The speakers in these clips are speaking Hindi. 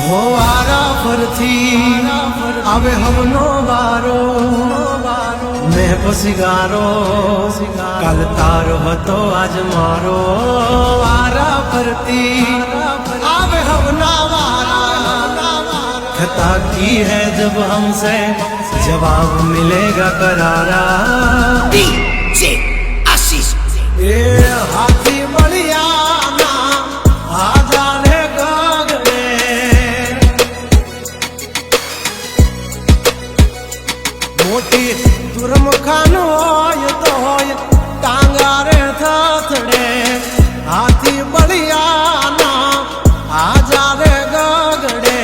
हो वारा फरथी आवे हमनो वारो मैं पसिगारो कल तारो हतो आज मारो वारा फरती आवे हमना वारा खता की है जब हमसे जवाब मिलेगा करारा DJ आशीष ए हाथी बलिया ना आ जाने गगने मोटी दुर्मुखान होय तो होय टांगा रे थथड़े हाथी बलिया ना आ जाने गगने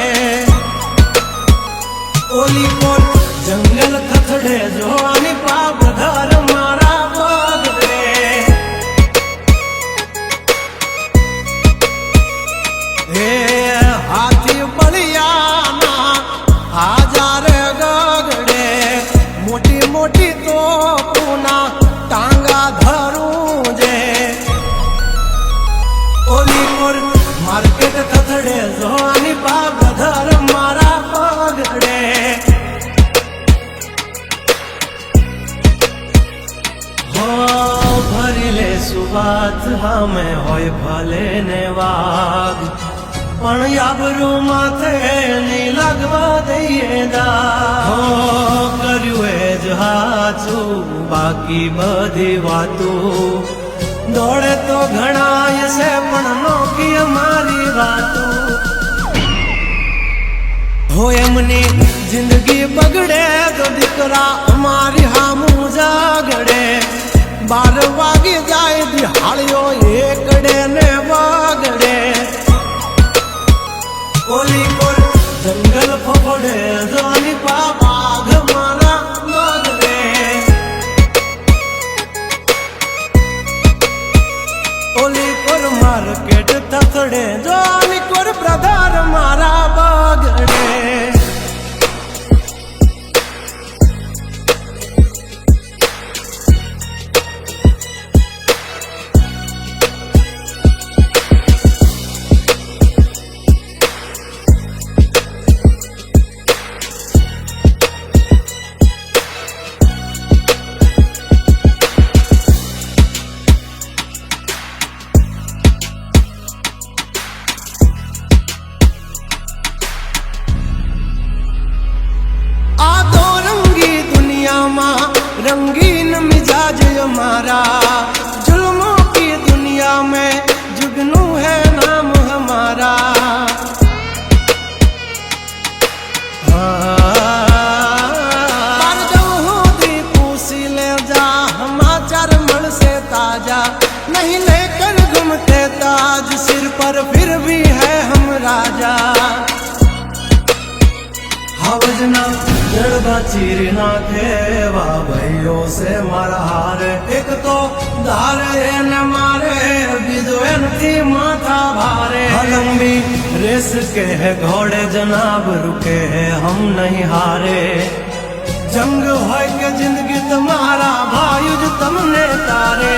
ओली कोल जंगल थथड़े जो आनी पाप घर मारा बगड़े हे हाथी बलिया ना आजा रे गगड़े मोटी मोटी तो पूना टांगा धरूं जे ओली कोर मार्केट थथड़े जो आनी पाप घर मारा बगड़े भरीले सुबात हमें होय भले ने वाग पण याबरू माथे नहीं लगवा दઈએ दा हो કર્યું એ જ હાચું બાકી બધી વાતો દોડે તો ઘણાય છે પણ નોકી અમારી વાતો हो एमनी जिंदगी बगड़े तो दिकरा हमारी हामू जागड़े 12 वागी जाए दिहाड़ियो एकड़े ने वागड़े ओली कोल जंगल फोड़े जानी पा बाघ मारा मगड़े ओली कोल मार्केट थथड़े जानी कोल प्रधान मारा बागड़े रंगीन मिजाज हमारा जुल्मों की दुनिया में जुगनू है नाम हमारा ले जा हमाचार मल से ताजा नहीं लेकर घूमते ताज सिर पर फिर भी है हम राजा हवजना जड़बा चीर नाखे वा भाइयों से मारा हार एक तो धारे न मारे बीजो थी माथा भारे लंबी रेस के है घोड़े जनाब रुके है हम नहीं हारे जंग हो के जिंदगी तुम्हारा भायुज तुमने तारे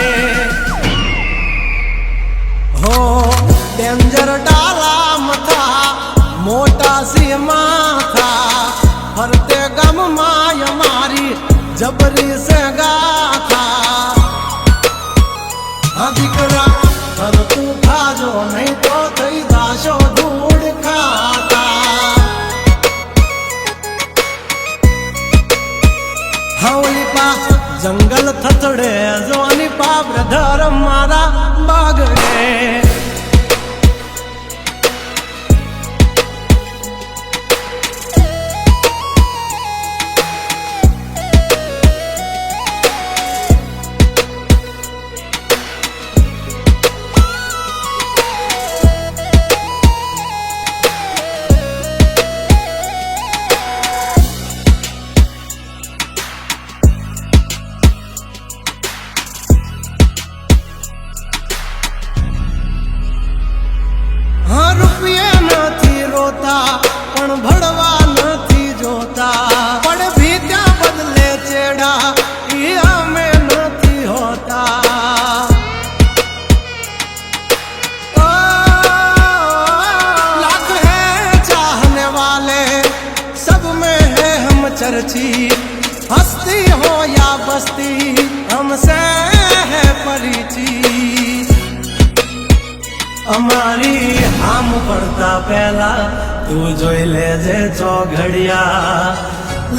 हो डेंजर डाला मथा मोटा सी माथा फरते गम माय मारी जबरी से गाथा अधिकरा पर तू खाजो नहीं तो थई दाशो धूड़ खाता हवली पा जंगल थथड़े जोनी पा ब्रदर मारा बागड़े खर्ची हस्ती हो या बस्ती हमसे है परिचित અમારી આમ પડતા પહેલા તું જોઈ લેજે ચોઘડિયા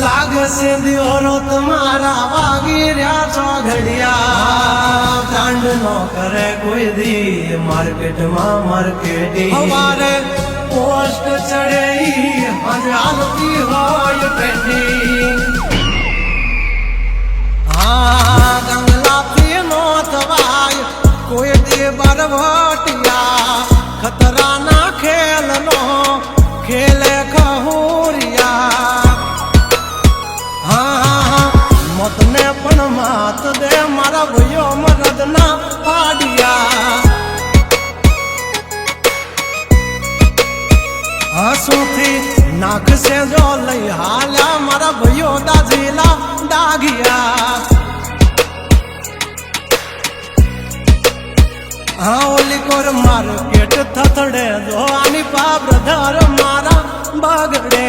લાગશે દિયોરો તમારા વાગી રહ્યા ચોઘડિયા કાંડ નો કરે કોઈ દી માર્કેટમાં માર્કેટિંગ અમારે પોસ્ટ ચડે હાલતી હોય પેન્ડિંગ ગંગલાથી નો થવાય કોઈ દી બરવટિયા खतरा ना खेल नो खेले खहुरिया हाँ मत ने पण मात दे मारा भयो मरद ना पाडिया हंसू थी नाक से जो लई हाल्या मारा भयो दाजीला दागिया हाँ ओली कोर मार्केट थथड़े दो आनी पा ब्रदर मारा बगड़े